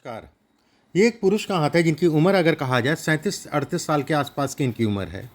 नमस्कार। ये एक पुरुष का हाथ है जिनकी उम्र अगर कहा जाए 37-38 साल के आसपास की इनकी उम्र है।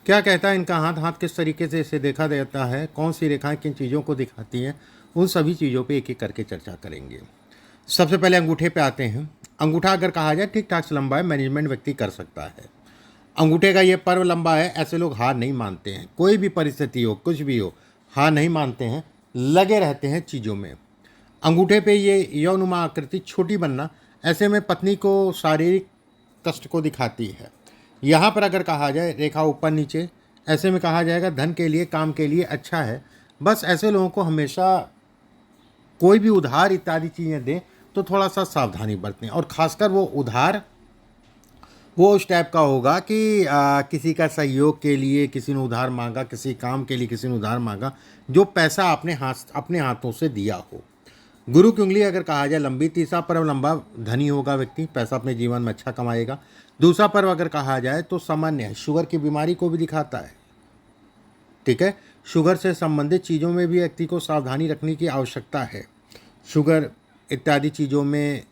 क्या कहता है इनका हाथ, किस तरीके से इसे देखा जाता है, कौन सी रेखाएं किन चीज़ों को दिखाती हैं, उन सभी चीज़ों पे एक एक करके चर्चा करेंगे। सबसे पहले अंगूठे पे आते हैं। अंगूठा अगर कहा जाए ठीक ठाक से लंबा है, मैनेजमेंट व्यक्ति कर सकता है। अंगूठे का ये पर्व लंबा है, ऐसे लोग हार नहीं मानते हैं। कोई भी परिस्थिति हो, कुछ भी हो, हार नहीं मानते हैं, लगे रहते हैं चीज़ों में। अंगूठे पे ये यौनुमा आकृति छोटी बनना ऐसे में पत्नी को शारीरिक कष्ट को दिखाती है। यहाँ पर अगर कहा जाए रेखा ऊपर नीचे, ऐसे में कहा जाएगा धन के लिए, काम के लिए अच्छा है। बस ऐसे लोगों को हमेशा कोई भी उधार इत्यादि चीज़ें दें तो थोड़ा सा सावधानी बरतें, और ख़ासकर वो उधार वो उस टाइप का होगा कि किसी का सहयोग के लिए किसी ने उधार मांगा, किसी काम के लिए किसी ने उधार मांगा, जो पैसा अपने हाथों से दिया हो। गुरु की उंगली अगर कहा जाए लंबी, तीसरा पर्व लंबा, धनी होगा व्यक्ति, पैसा अपने जीवन में अच्छा कमाएगा। दूसरा पर्व अगर कहा जाए तो सामान्य है, शुगर की बीमारी को भी दिखाता है। ठीक है, शुगर से संबंधित चीज़ों में भी व्यक्ति को सावधानी रखने की आवश्यकता है। शुगर इत्यादि चीज़ों में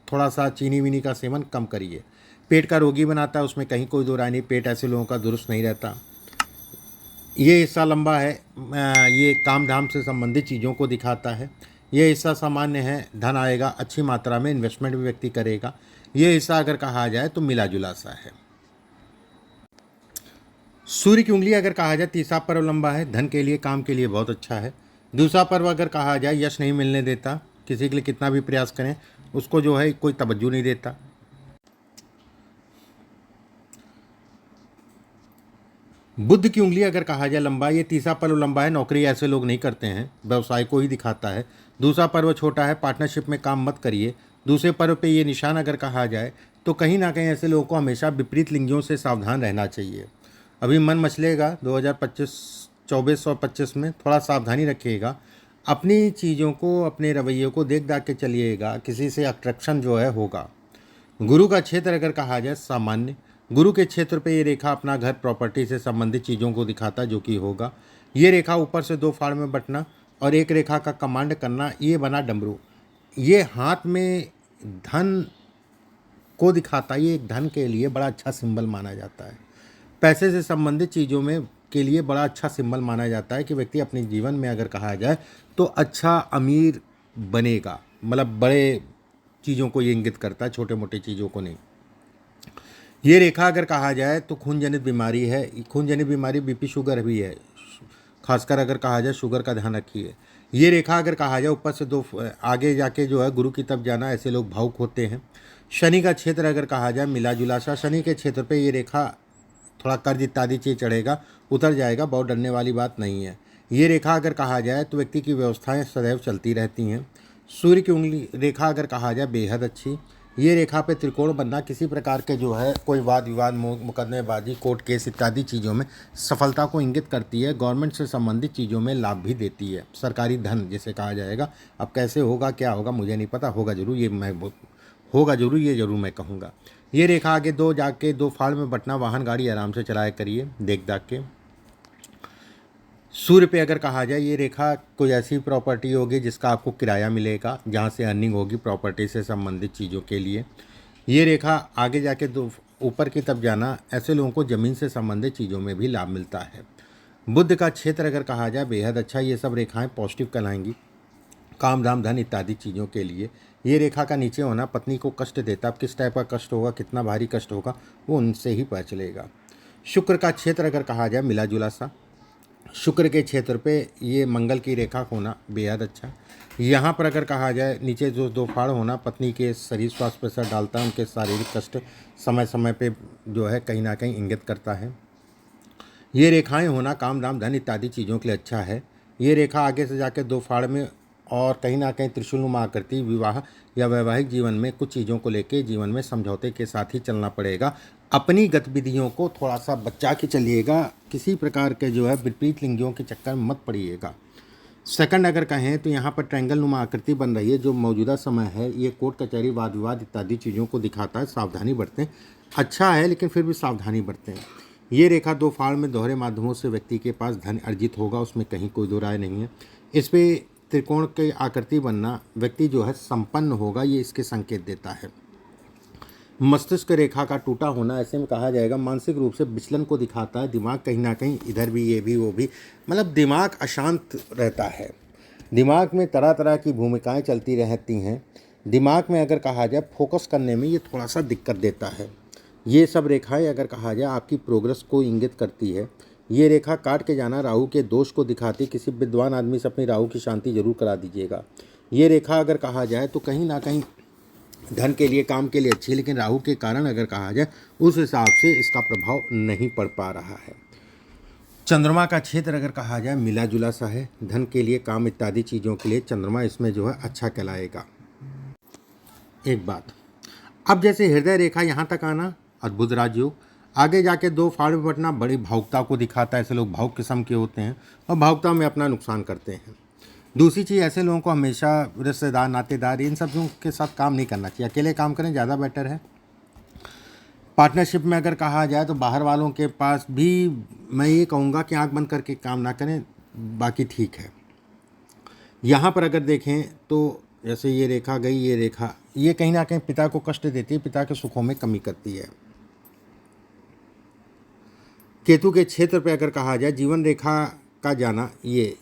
थोड़ा सा चीनी वीनी का सेवन कम करिए। पेट का रोगी बनाता है, उसमें कहीं कोई दो राय नहीं, पेट ऐसे लोगों का दुरुस्त नहीं रहता। ये हिस्सा लंबा है, ये काम धाम से संबंधित चीज़ों को दिखाता है। ये हिस्सा सामान्य है, धन आएगा, अच्छी मात्रा में इन्वेस्टमेंट भी व्यक्ति करेगा। ये हिस्सा अगर कहा जाए तो मिला जुला सा है। सूर्य की उंगली अगर कहा जाए तीसरा पर्व लंबा है, धन के लिए, काम के लिए बहुत अच्छा है। दूसरा पर्व अगर कहा जाए यश नहीं मिलने देता, किसी के लिए कितना भी प्रयास करें उसको जो है कोई तवज्जो नहीं देता। बुध की उंगली अगर कहा जाए लंबा, ये तीसरा पर्व लंबा है, नौकरी ऐसे लोग नहीं करते हैं, व्यवसाय को ही दिखाता है। दूसरा पर्व छोटा है, पार्टनरशिप में काम मत करिए। दूसरे पर्व पे ये निशान अगर कहा जाए तो कहीं ना कहीं ऐसे लोगों को हमेशा विपरीत लिंगियों से सावधान रहना चाहिए। अभी मन मचलेगा 2025, 24 और 25 में, थोड़ा सावधानी रखिएगा। अपनी चीज़ों को, अपने रवैये को देख दाख के चलिएगा, किसी से अट्रैक्शन जो है होगा। गुरु का क्षेत्र अगर कहा जाए सामान्य, गुरु के क्षेत्र पे ये रेखा अपना घर, प्रॉपर्टी से संबंधित चीज़ों को दिखाता जो कि होगा। ये रेखा ऊपर से दो फाड़ में बंटना और एक रेखा का कमांड करना, ये बना डमरू। ये हाथ में धन को दिखाता, ये एक धन के लिए बड़ा अच्छा सिंबल माना जाता है। पैसे से संबंधित चीज़ों में के लिए बड़ा अच्छा सिंबल माना जाता है कि व्यक्ति अपने जीवन में अगर कहा जाए तो अच्छा अमीर बनेगा। मतलब बड़े चीज़ों को ये इंगित करता है, छोटे मोटे चीज़ों को नहीं। ये रेखा अगर कहा जाए तो खून जनित बीमारी है। खून जनित बीमारी बीपी शुगर भी है, खासकर अगर कहा जाए शुगर का ध्यान रखिए। ये रेखा अगर कहा जाए ऊपर से दो आगे जाके जो है गुरु की तरफ जाना, ऐसे लोग भावुक होते हैं। शनि का क्षेत्र अगर कहा जाए मिला जुला सा, शनि के क्षेत्र पे ये रेखा थोड़ा कर्ज इत्यादि चीज़ चढ़ेगा, उतर जाएगा, बहुत डरने वाली बात नहीं है। ये रेखा अगर कहा जाए तो व्यक्ति की व्यवस्थाएं सदैव चलती रहती हैं। सूर्य की उंगली रेखा अगर कहा जाए बेहद अच्छी। ये रेखा पे त्रिकोण बनना किसी प्रकार के जो है कोई वाद विवाद, मुकदमेबाजी, कोर्ट केस इत्यादि चीज़ों में सफलता को इंगित करती है। गवर्नमेंट से संबंधित चीज़ों में लाभ भी देती है, सरकारी धन जिसे कहा जाएगा। अब कैसे होगा, क्या होगा, मुझे नहीं पता, होगा जरूर, ये जरूर मैं कहूँगा। ये रेखा आगे दो जाके दो फाड़ में बंटना, वाहन गाड़ी आराम से चलाया करिए देख दाख के। सूर्य पे अगर कहा जाए ये रेखा कोई ऐसी प्रॉपर्टी होगी जिसका आपको किराया मिलेगा, जहाँ से अर्निंग होगी प्रॉपर्टी से संबंधित चीज़ों के लिए। ये रेखा आगे जाके दो ऊपर की तरफ जाना, ऐसे लोगों को ज़मीन से संबंधित चीज़ों में भी लाभ मिलता है। बुध का क्षेत्र अगर कहा जाए बेहद अच्छा, ये सब रेखाएं पॉजिटिव कहलाएंगी, काम धाम धन इत्यादि चीज़ों के लिए। ये रेखा का नीचे होना पत्नी को कष्ट देता, अब किस टाइप का कष्ट होगा, कितना भारी कष्ट होगा, वो उनसे ही पता चलेगा। शुक्र का क्षेत्र अगर कहा जाए मिला जुला सा, शुक्र के क्षेत्र पे ये मंगल की रेखा होना बेहद अच्छा। यहाँ पर अगर कहा जाए नीचे जो दो फाड़ होना पत्नी के शरीर स्वास्थ्य पर असर डालता है, उनके शारीरिक कष्ट समय समय पे जो है कहीं ना कहीं इंगित करता है। ये रेखाएं होना काम धाम धन इत्यादि चीज़ों के लिए अच्छा है। ये रेखा आगे से जाके दो फाड़ में और कहीं ना कहीं त्रिशूलनुमा आकृति, विवाह या वैवाहिक जीवन में कुछ चीज़ों को लेके जीवन में समझौते के साथ ही चलना पड़ेगा। अपनी गतिविधियों को थोड़ा सा बचा के चलिएगा, किसी प्रकार के जो है विपरीत लिंगियों के चक्कर में मत पड़िएगा। सेकंड अगर कहें तो यहाँ पर ट्रायंगल नुमा आकृति बन रही है, जो मौजूदा समय है ये कोर्ट कचहरी, वाद विवाद इत्यादि चीज़ों को दिखाता है। सावधानी बरतें, अच्छा है लेकिन फिर भी सावधानी बरतें। ये रेखा दो फाड़ में दोहरे माध्यमों से व्यक्ति के पास धन अर्जित होगा, उसमें कहीं कोई दो राय नहीं है। इस पर त्रिकोण की आकृति बनना, व्यक्ति जो है संपन्न होगा, ये इसके संकेत देता है। मस्तिष्क रेखा का टूटा होना, ऐसे में कहा जाएगा मानसिक रूप से विचलन को दिखाता है। दिमाग कहीं ना कहीं इधर भी ये भी वो भी, मतलब दिमाग अशांत रहता है। दिमाग में तरह तरह की भूमिकाएं चलती रहती हैं। दिमाग में अगर कहा जाए फोकस करने में ये थोड़ा सा दिक्कत देता है। ये सब रेखाएं अगर कहा जाए आपकी प्रोग्रेस को इंगित करती है। ये रेखा काट के जाना राहु के दोष को दिखाती। किसी विद्वान आदमी से अपनी राहु की शांति जरूर करा दीजिएगा। ये रेखा अगर कहा जाए तो कहीं ना कहीं धन के लिए काम के लिए अच्छी है, लेकिन राहु के कारण अगर कहा जाए उस हिसाब से इसका प्रभाव नहीं पड़ पा रहा है। चंद्रमा का क्षेत्र अगर कहा जाए मिला जुला सा है। धन के लिए काम इत्यादि चीज़ों के लिए चंद्रमा इसमें जो है अच्छा कहलाएगा। एक बात, अब जैसे हृदय रेखा यहाँ तक आना अद्भुत राजयोग, आगे जाके दो फाड़ में बटना बड़ी भावुकता को दिखाता है। ऐसे लोग भावुक किस्म के होते हैं और भावुकता में अपना नुकसान करते हैं। दूसरी चीज़, ऐसे लोगों को हमेशा रिश्तेदार नातेदार इन सब के साथ काम नहीं करना चाहिए। अकेले काम करें ज़्यादा बेटर है। पार्टनरशिप में अगर कहा जाए तो बाहर वालों के पास भी मैं ये कहूँगा कि आंख बंद करके काम ना करें, बाकी ठीक है। यहाँ पर अगर देखें तो जैसे ये रेखा गई, ये रेखा ये कहीं ना कहीं पिता को कष्ट देती है, पिता के सुखों में कमी करती है। केतु के क्षेत्र पे अगर कहा जाए जीवन रेखा का जाना, ये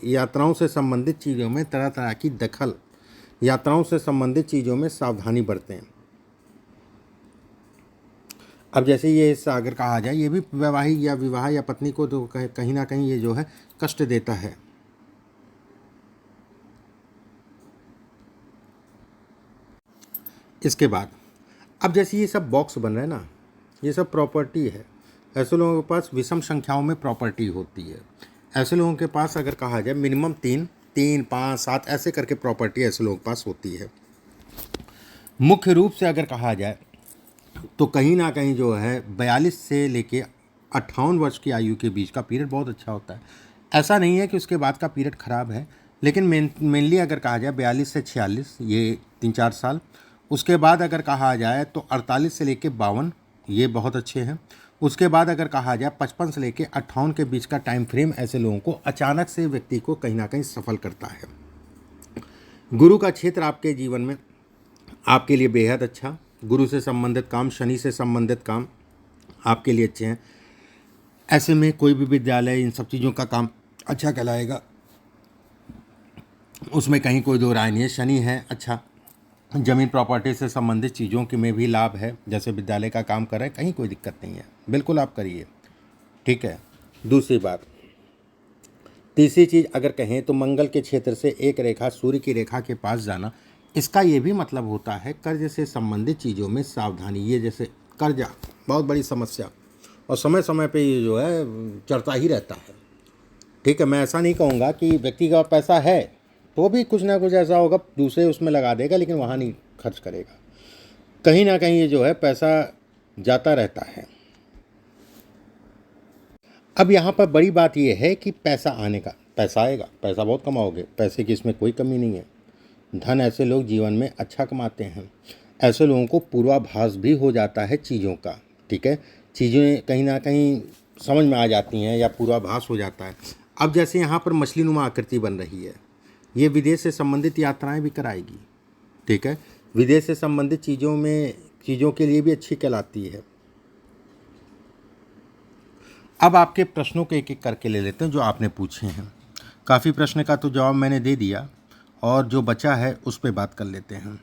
यात्राओं से संबंधित चीज़ों में तरह तरह की दखल, यात्राओं से संबंधित चीज़ों में सावधानी बरतें। अब जैसे ये हिस्सा अगर कहा जाए ये भी वैवाहिक या विवाह या पत्नी को तो कहीं ना कहीं ये जो है कष्ट देता है। इसके बाद अब जैसे ये सब बॉक्स बन रहे हैं ना, ये सब प्रॉपर्टी है। ऐसे लोगों के पास विषम संख्याओं में प्रॉपर्टी होती है। ऐसे लोगों के पास अगर कहा जाए मिनिमम 3, 5, 7 ऐसे करके प्रॉपर्टी ऐसे लोगों के पास होती है। मुख्य रूप से अगर कहा जाए तो कहीं ना कहीं जो है 42 से लेके 58 वर्ष की आयु के बीच का पीरियड बहुत अच्छा होता है। ऐसा नहीं है कि उसके बाद का पीरियड ख़राब है, लेकिन मेनली अगर कहा जाए 42 से 46 ये 3-4 साल। उसके बाद अगर कहा जाए तो 48 से लेके 52 ये बहुत अच्छे हैं। उसके बाद अगर कहा जाए 55 से लेके 58 के बीच का टाइम फ्रेम ऐसे लोगों को अचानक से व्यक्ति को कहीं ना कहीं सफल करता है। गुरु का क्षेत्र आपके जीवन में आपके लिए बेहद अच्छा। गुरु से संबंधित काम, शनि से संबंधित काम आपके लिए अच्छे हैं। ऐसे में कोई भी विद्यालय इन सब चीज़ों का काम अच्छा कहलाएगा, उसमें कहीं कोई दो राय नहीं है। शनि है अच्छा। ज़मीन प्रॉपर्टी से संबंधित चीज़ों के में भी लाभ है, जैसे विद्यालय का काम कर रहे हैं, कहीं कोई दिक्कत नहीं है, बिल्कुल आप करिए, ठीक है। दूसरी बात, तीसरी चीज़ अगर कहें तो मंगल के क्षेत्र से एक रेखा सूर्य की रेखा के पास जाना, इसका ये भी मतलब होता है कर्ज से संबंधित चीज़ों में सावधानी। ये जैसे कर्जा बहुत बड़ी समस्या और समय समय पे ये जो है चढ़ता ही रहता है, ठीक है। मैं ऐसा नहीं कहूँगा कि व्यक्ति का पैसा है तो भी कुछ ना कुछ ऐसा होगा दूसरे उसमें लगा देगा, लेकिन वहाँ नहीं खर्च करेगा। कहीं ना कहीं ये जो है पैसा जाता रहता है। अब यहाँ पर बड़ी बात ये है कि पैसा आने का, पैसा आएगा, पैसा बहुत कमाओगे, पैसे की इसमें कोई कमी नहीं है। धन ऐसे लोग जीवन में अच्छा कमाते हैं। ऐसे लोगों को पूर्वाभास भी हो जाता है चीज़ों का, ठीक है। चीज़ें कहीं ना कहीं समझ में आ जाती हैं या पूर्वाभास हो जाता है। अब जैसे यहाँ पर मछली नुमा आकृति बन रही है, ये विदेश से संबंधित यात्राएं भी कराएगी, ठीक है। विदेश से संबंधित चीज़ों के लिए भी अच्छी कहलाती है। अब आपके प्रश्नों को एक एक करके ले लेते हैं जो आपने पूछे हैं। काफ़ी प्रश्न का तो जवाब मैंने दे दिया और जो बचा है उस पर बात कर लेते हैं।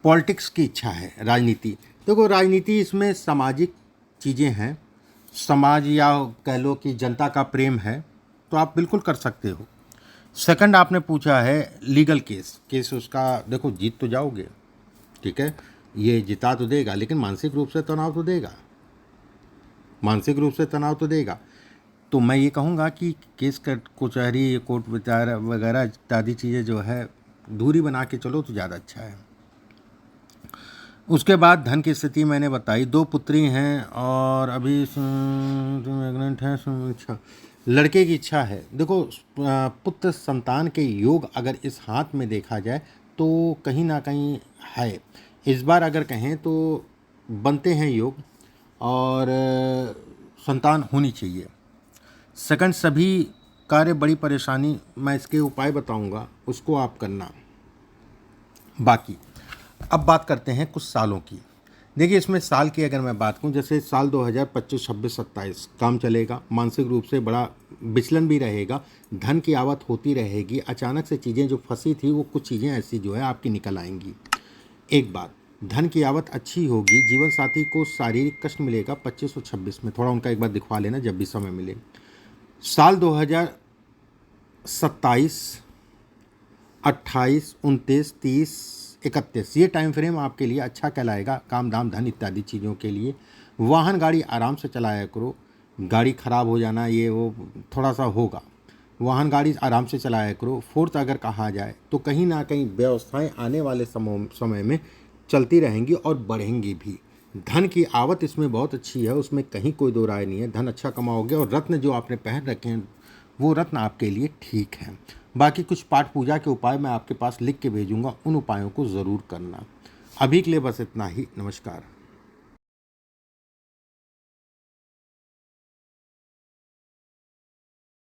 पॉलिटिक्स की इच्छा है, राजनीति। देखो राजनीति इसमें सामाजिक चीज़ें हैं, समाज या कह लो कि जनता का प्रेम है तो आप बिल्कुल कर सकते हो। सेकंड आपने पूछा है लीगल केस उसका, देखो जीत तो जाओगे, ठीक है, ये जिता तो देगा, लेकिन मानसिक रूप से तनाव तो देगा, मानसिक रूप से तनाव तो देगा। तो मैं ये कहूँगा कि केस कचहरी कोर्ट विचार वगैरह इत्यादि चीज़ें जो है दूरी बना के चलो तो ज़्यादा अच्छा है। उसके बाद धन की स्थिति मैंने बताई, 2 पुत्री हैं और अभी प्रेग्नेंट हैं। अच्छा, लड़के की इच्छा है। देखो पुत्र संतान के योग अगर इस हाथ में देखा जाए तो कहीं ना कहीं है। इस बार अगर कहें तो बनते हैं योग और संतान होनी चाहिए। सेकंड, सभी कार्य बड़ी परेशानी, मैं इसके उपाय बताऊंगा, उसको आप करना। बाकी अब बात करते हैं कुछ सालों की। देखिए, इसमें साल की अगर मैं बात करूं, जैसे साल 2025, 26, 27 काम चलेगा, मानसिक रूप से बड़ा विचलन भी रहेगा, धन की आवक होती रहेगी, अचानक से चीज़ें जो फंसी थी वो कुछ चीज़ें ऐसी जो है आपकी निकल आएंगी। एक बात, धन की आवक अच्छी होगी, जीवन साथी को शारीरिक कष्ट मिलेगा 25 और 26 में, थोड़ा उनका एक बार दिखवा लेना जब भी समय मिले। साल 2027, 28, 29, 30, 31 ये टाइम फ्रेम आपके लिए अच्छा कहलाएगा, काम धाम धन इत्यादि चीज़ों के लिए। वाहन गाड़ी आराम से चलाया करो, गाड़ी ख़राब हो जाना ये वो थोड़ा सा होगा, वाहन गाड़ी आराम से चलाया करो। फोर्थ अगर कहा जाए तो कहीं ना कहीं व्यवस्थाएं आने वाले समय में चलती रहेंगी और बढ़ेंगी भी। धन की आवक इसमें बहुत अच्छी है, उसमें कहीं कोई दो राय नहीं है, धन अच्छा कमाओगे। और रत्न जो आपने पहन रखे हैं वो रत्न आपके लिए ठीक है। बाकी कुछ पाठ पूजा के उपाय मैं आपके पास लिख के भेजूंगा, उन उपायों को ज़रूर करना। अभी के लिए बस इतना ही, नमस्कार।